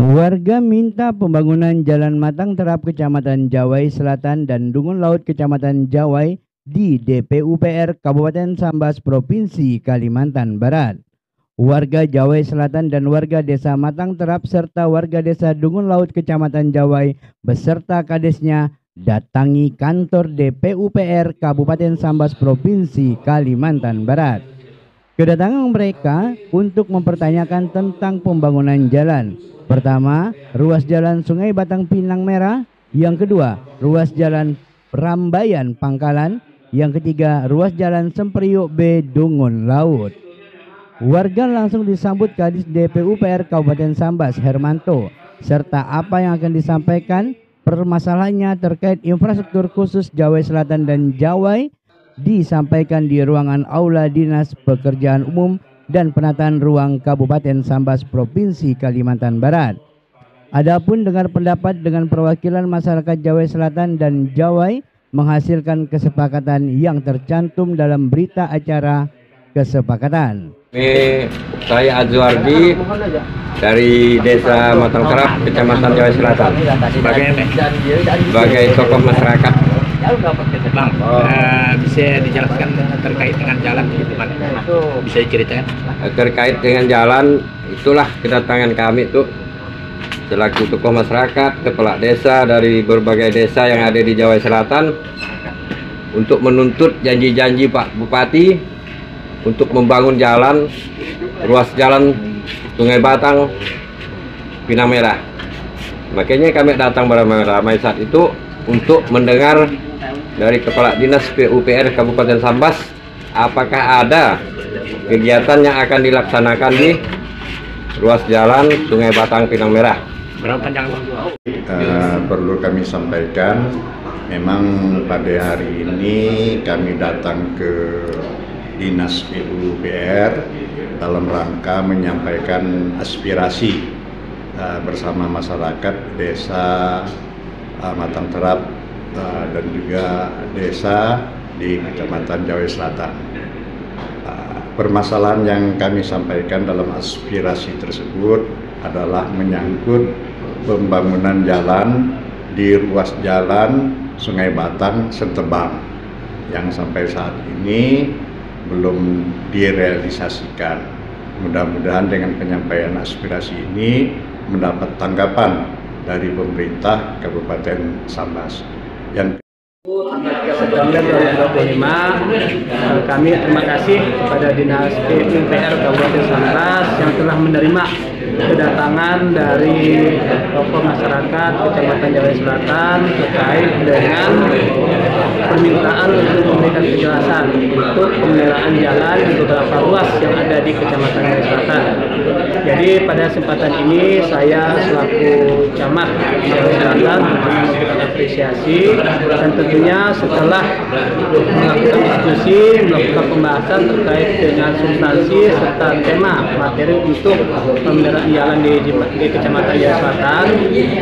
Warga minta pembangunan Jalan Matang Terap Kecamatan Jawai Selatan dan Dungun Laut Kecamatan Jawai di DPUPR Kabupaten Sambas Provinsi Kalimantan Barat. Warga Jawai Selatan dan warga Desa Matang Terap serta warga Desa Dungun Laut Kecamatan Jawai beserta kadesnya datangi kantor DPUPR Kabupaten Sambas Provinsi Kalimantan Barat. Kedatangan mereka untuk mempertanyakan tentang pembangunan jalan. Pertama, ruas jalan Sungai Batang Pinang Merah. Yang kedua, ruas jalan Rambayan Pangkalan. Yang ketiga, ruas jalan Sempriuk B Dungun Laut. Warga langsung disambut Kadis DPUPR Kabupaten Sambas Hermanto, serta apa yang akan disampaikan permasalahannya terkait infrastruktur khusus Jawai Selatan dan Jawai disampaikan di ruangan Aula Dinas Pekerjaan Umum dan Penataan Ruang Kabupaten Sambas Provinsi Kalimantan Barat. Adapun dengar pendapat dengan perwakilan masyarakat Jawai Selatan dan Jawai menghasilkan kesepakatan yang tercantum dalam berita acara kesepakatan. Ini saya Azwardi dari Desa Matang Terap, Kecamatan Jawai Selatan, sebagai tokoh masyarakat. Bang, bisa dijelaskan terkait dengan jalan gimana? Bisa diceritakan? Terkait dengan jalan, itulah kedatangan kami tuh selaku tokoh masyarakat, kepala desa dari berbagai desa yang ada di Jawai Selatan untuk menuntut janji-janji Pak Bupati untuk membangun jalan, ruas jalan Sungai Batang Pinang Merah. Makanya kami datang beramai-ramai saat itu untuk mendengar dari Kepala Dinas PUPR Kabupaten Sambas apakah ada kegiatan yang akan dilaksanakan di ruas jalan Sungai Batang Pinang Merah. Berapa panjang? Perlu kami sampaikan, memang pada hari ini kami datang ke Dinas PUPR dalam rangka menyampaikan aspirasi bersama masyarakat Desa Matang Terap dan juga desa di Kecamatan Jawai Selatan. Permasalahan yang kami sampaikan dalam aspirasi tersebut adalah menyangkut pembangunan jalan di ruas jalan Sungai Batang Sentebang yang sampai saat ini belum direalisasikan. Mudah-mudahan dengan penyampaian aspirasi ini mendapat tanggapan dari pemerintah Kabupaten Sambas. Yang September 2025, kami terima kasih kepada Dinas PUPR Kabupaten Sambas yang telah menerima kedatangan dari tokoh masyarakat Kecamatan Jawai Selatan terkait dengan permintaan untuk memberikan kejelasan untuk pemeliharaan jalan di beberapa ruas yang ada di Kecamatan Jawai Selatan. Jadi pada kesempatan ini saya selaku camat Jawai Selatan memberikan apresiasi, dan tentunya setelah melakukan diskusi, melakukan pembahasan terkait dengan substansi serta tema materi untuk pemeliharaan jalan di Kecamatan Jawai Selatan,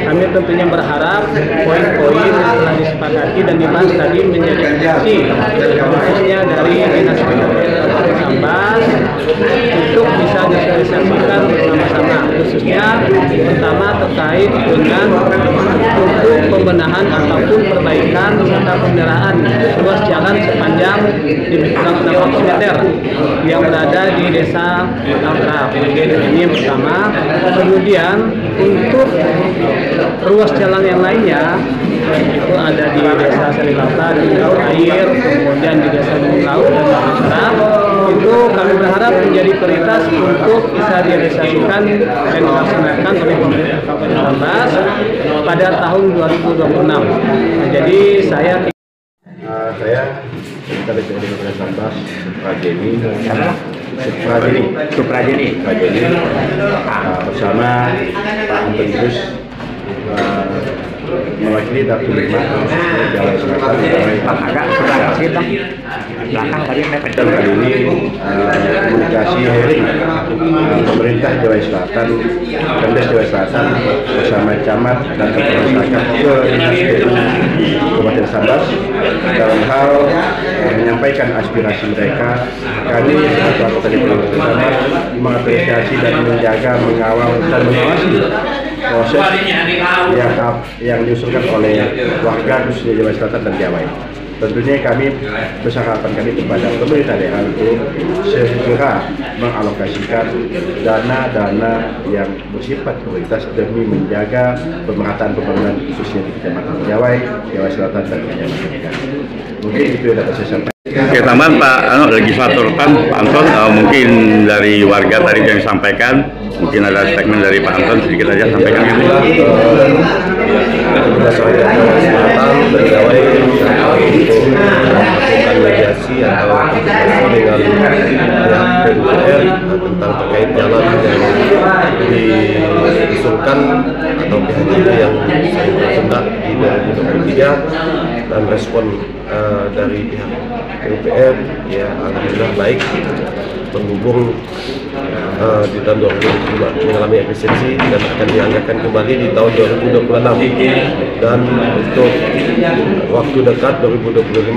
kami tentunya berharap poin-poin yang telah disepakati dan dibahas tadi menjadi fungsi khususnya dari Dinas Kabupaten Sambas untuk bisa disosialisasikan bersama-sama, khususnya pertama terkait dengan untuk pembenahan ataupun perbaikan serta pemeliharaan ruas jalan sepanjang di kurang 600 meter yang berada di Desa Matang Terap. Ini yang pertama. Kemudian untuk ruas jalan yang lainnya itu ada di Desa Selilata dan Air, kemudian di Desa Dungun Laut dan Matang Terap, itu kami berharap menjadi prioritas untuk bisa direalisasikan dan dilaksanakan oleh pemerintah Kabupaten Sambas pada tahun 2026. Jadi saya dari Kabupaten Sambas, Suprajeni bersama Pak Antonus mewakili Dapur 5 Jawai Selatan. agak sebelah sih bang, belakang tadi mepet. Dan kali ini komunikasi hearing pemerintah Jawai Selatan, Pemdes Jawai Selatan bersama camat dan kepala masyarakat ke Dinas PU Kabupaten Sambas dalam hal menyampaikan aspirasi mereka. Kami selaku anggota DPU Sambas mengapresiasi dan menjaga, mengawal dan mengawasi proses yang diusulkan oleh warga khususnya Jawa Selatan dan Jawa. Tentunya kami besar harapan kami kepada pemerintah daerah untuk segera mengalokasikan dana-dana yang bersifat prioritas demi menjaga pemerataan pembangunan khususnya di Kecamatan Jawai, Jawa Selatan dan Kecamatan Bekasi. Mungkin itu yang dapat saya sampaikan. Oke, tambahan Pak Legislator Pan, Pak Anton, mungkin dari warga tadi yang disampaikan, mungkin ada statement dari Pak Anton sedikit aja sampaikan gitu. Tugas warga Jawa Selatan dan Jawa untuk melakukan mediasi atau komunikasi dengan pihak PUPR tentang terkait jalan yang diusulkan atau PHJB yang saya berkendak di 2023, dan respon dari pihak PUPR ya alhamdulillah baik, menghubung di tahun 2022 mengalami efisiensi dan akan dianggarkan kembali di tahun 2026, dan untuk waktu dekat 2025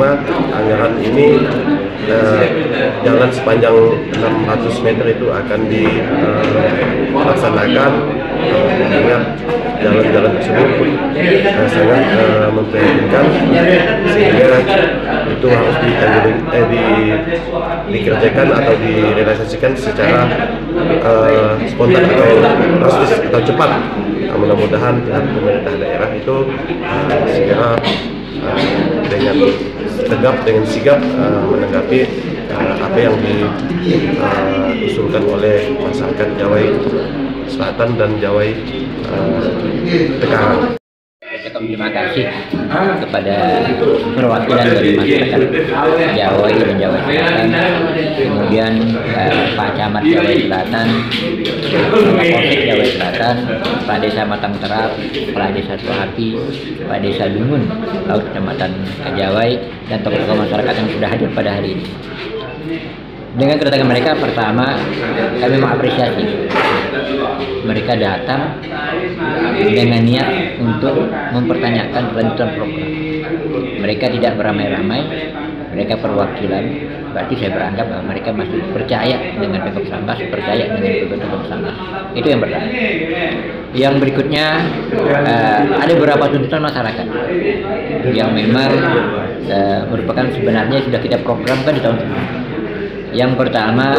anggaran ini jalan sepanjang 600 meter itu akan dilaksanakan, mengingat jalan-jalan tersebut sangat memprihatinkan, sehingga itu harus dikerjakan atau direalisasikan secara spontan atau drastis atau cepat. Mudah-mudahan pihak pemerintah daerah itu segera dengan tegap, dengan sigap menanggapi apa yang diusulkan oleh masyarakat Jawa Selatan dan Jawa Tengah. Terima kasih kepada perwakilan dari masyarakat Jawa dan Jawa Selatan, kemudian Pak Camat Jawa Selatan, Kapolsek Jawa Selatan, Pak Desa Matang Terap, Kepala Desa Suapi, Pak Desa Dungun, Laut Kecamatan Jawai, dan tokoh-tokoh masyarakat yang sudah hadir pada hari ini. Dengan kedatangan mereka, pertama kami mengapresiasi mereka datang dengan niat untuk mempertanyakan kelanjutan program. Mereka tidak beramai-ramai, mereka perwakilan. Berarti saya beranggap bahwa mereka masih percaya dengan Pemkab Sambas, percaya dengan Pemkab Sambas. Itu yang pertama. Yang berikutnya, ada beberapa tuntutan masyarakat yang memang merupakan sebenarnya sudah kita programkan di tahun sebelumnya. Yang pertama,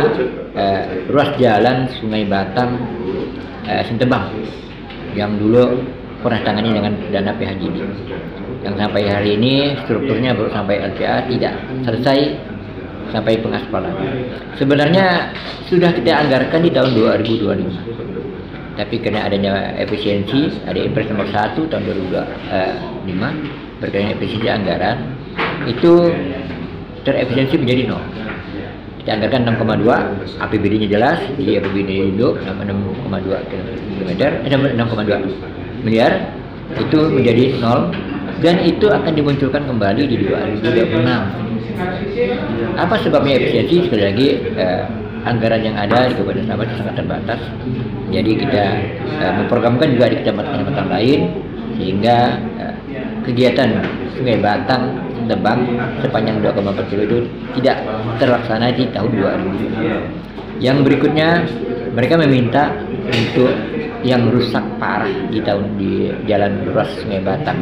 ruas jalan Sungai Batang Sentebang yang dulu pernah tangani dengan dana PHJB, yang sampai hari ini strukturnya baru sampai LPA, tidak selesai sampai pengaspalan. Sebenarnya sudah kita anggarkan di tahun 2025, tapi karena adanya efisiensi, ada Impres nomor 1 tahun 2005 berkaitan efisiensi anggaran, itu terefisiensi menjadi 0. Kita anggarkan 6,2, APBD-nya jelas, di APBD Indo 6,2 miliar, itu menjadi 0, dan itu akan dimunculkan kembali di 2026. Apa sebabnya efisiensi? Sekali lagi, anggaran yang ada di Kabupaten Sambas sangat terbatas, jadi kita memprogramkan juga di kecamatan-kecamatan lain, sehingga kegiatan Sungai Batang Sentebang sepanjang 2,4 km itu tidak terlaksana di tahun 2020. Yang berikutnya, mereka meminta untuk yang rusak parah di jalan ruas Sungai Batang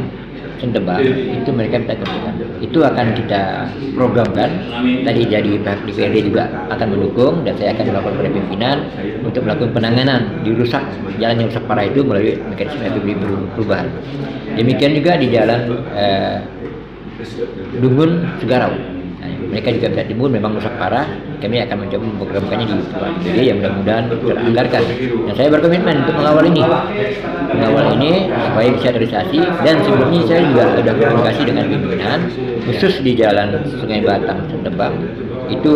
Sentebang, itu mereka minta kerjakan. Itu akan kita programkan. Tadi jadi pihak DPRD juga akan mendukung, dan saya akan melakukan pada pimpinan untuk melakukan penanganan di rusak jalan yang rusak parah itu melalui mekanisme APBD perubahan. Demikian juga di jalan Dungun Segarau. Nah, mereka juga bisa timbul memang rusak parah. Kami akan mencoba memprogramkannya di APBD yang mudah-mudahan teranggarkan. Dan saya berkomitmen untuk mengawal ini supaya bisa terrealisasi. Dan sebelumnya saya juga sudah komunikasi dengan pimpinan khusus di jalan Sungai Batang Sentebang itu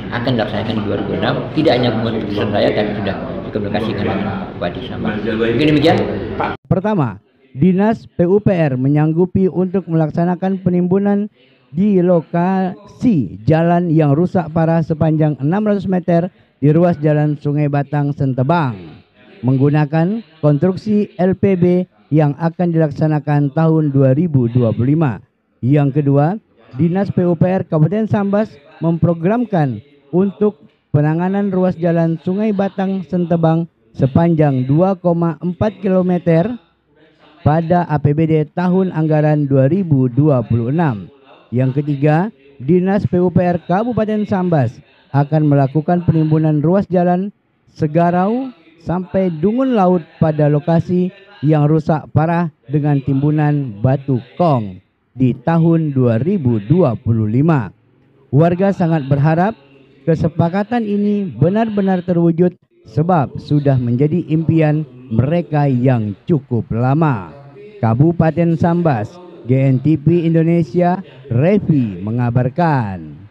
akan dilaksanakan di 2006. Tidak hanya keputusan saya, tapi sudah dikomunikasikan dengan Bupati Sambas. Mungkin demikian, Pak. Pertama, Dinas PUPR menyanggupi untuk melaksanakan penimbunan di lokasi jalan yang rusak parah sepanjang 600 meter di ruas jalan Sungai Batang Sentebang menggunakan konstruksi LPB yang akan dilaksanakan tahun 2025. Yang kedua, Dinas PUPR Kabupaten Sambas memprogramkan untuk penanganan ruas jalan Sungai Batang Sentebang sepanjang 2,4 km pada APBD tahun anggaran 2026. Yang ketiga, Dinas PUPR Kabupaten Sambas akan melakukan penimbunan ruas jalan Segarau sampai Dungun Laut pada lokasi yang rusak parah dengan timbunan batu kong di tahun 2025. Warga sangat berharap kesepakatan ini benar-benar terwujud sebab sudah menjadi impian mereka yang cukup lama. Kabupaten Sambas, GNTV Indonesia, Revi mengabarkan.